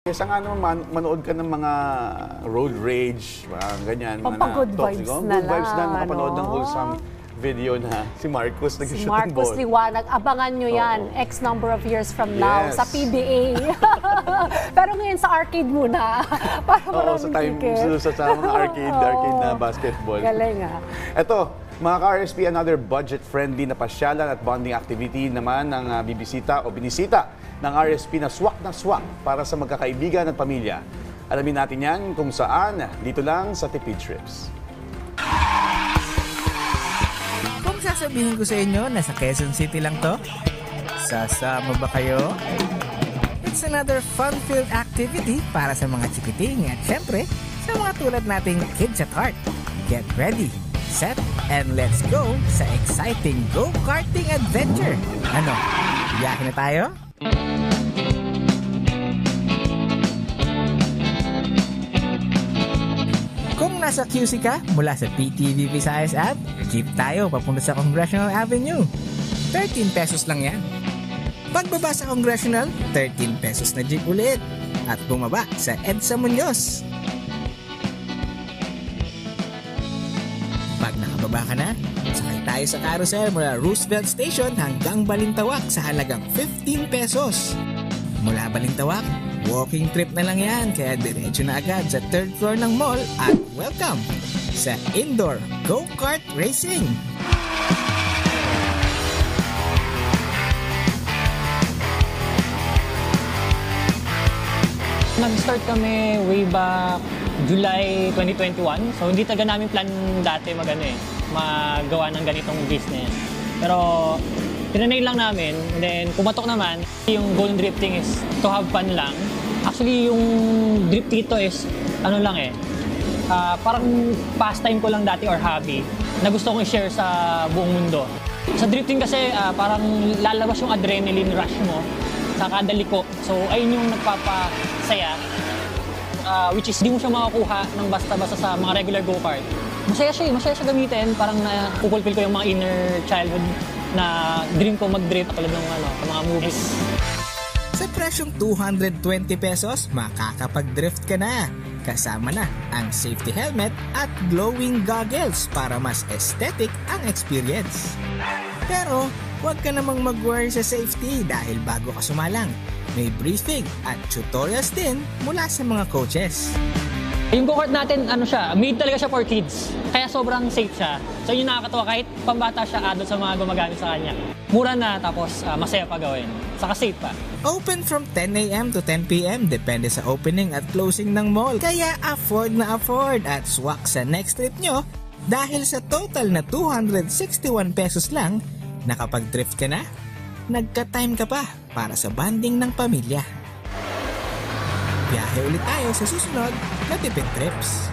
Kesa nga naman manood ka ng mga road rage, mga ganyan. Pampang-good vibes na Good vibes na, makapanood ng no? wholesome video na si Marcos Si nag-shoot ng Marcos ball. Liwanag, abangan nyo yan, X number of years from now, Yes. sa PBA. Pero ngayon sa arcade muna, para Oo, maraming sa time, ticket. sa mga arcade na basketball. Galing ah. Ito, mga ka-RSP, another budget-friendly na pasyalan at bonding activity naman ng bibisita o binisita ng RSP na swak para sa magkakaibigan at pamilya. Alamin natin yan kung saan, dito lang sa Tipid Trips. Kung sasabihin ko sa inyo na sa Quezon City lang to, sasama ba kayo? It's another fun-filled activity para sa mga chikiting at syempre sa mga tulad nating kids at heart. Get ready, set, and let's go sa exciting go-karting adventure. Ano, biyahe na tayo? Kung nasa QC ka mula sa PTV Visayas app, jeep tayo papunta sa Congressional Avenue. 13 pesos lang yan. Pagbaba sa Congressional, 13 pesos na jeep ulit. At bumaba sa EDSA Muñoz. Pag nakababa ka na, sakay tayo sa carousel mula Roosevelt Station hanggang Balintawak sa halagang 15 pesos. Mula Balintawak, walking trip na lang yan, kaya diretso na agad sa third floor ng mall at welcome sa Indoor Go-Kart Racing. Nag-start kami way back July 2021. So hindi talaga namin plan dati magawa ng ganitong business. Pero tinanay lang namin, and then pumatok naman. Yung goal ng drifting is to have fun lang. Actually, yung drift dito is parang pastime ko lang dati or hobby na gusto kong i-share sa buong mundo. Sa drifting kasi parang lalabas yung adrenaline rush mo sa kada liko. So ayun yung nagpapasaya, which is di mo siya makakuha ng basta-basta sa mga regular go-kart. Masaya siya gamitin, parang napupulfill ko yung mga inner childhood na dream ko mag-drift tulad ng mga movies. Sa presyong 220 pesos, makakapag-drift ka na. Kasama na ang safety helmet at glowing goggles para mas aesthetic ang experience. Pero huwag ka namang mag-worry sa safety dahil bago ka sumalang, may briefing at tutorials din mula sa mga coaches. Yung go-kart natin, made talaga siya for kids. Kaya sobrang safe siya. So yun nakakatawa, kahit pambata siya, adult sa mga gumagamit sa kanya. Mura na, tapos masaya pa gawin. Saka safe pa. Open from 10 a.m. to 10 p.m. depende sa opening at closing ng mall. Kaya afford na afford at swak sa next trip nyo dahil sa total na 261 pesos lang, nakapag-drift ka na, nagka-time ka pa para sa bonding ng pamilya. Biyahe ulit tayo sa susunod na Tipid Trips.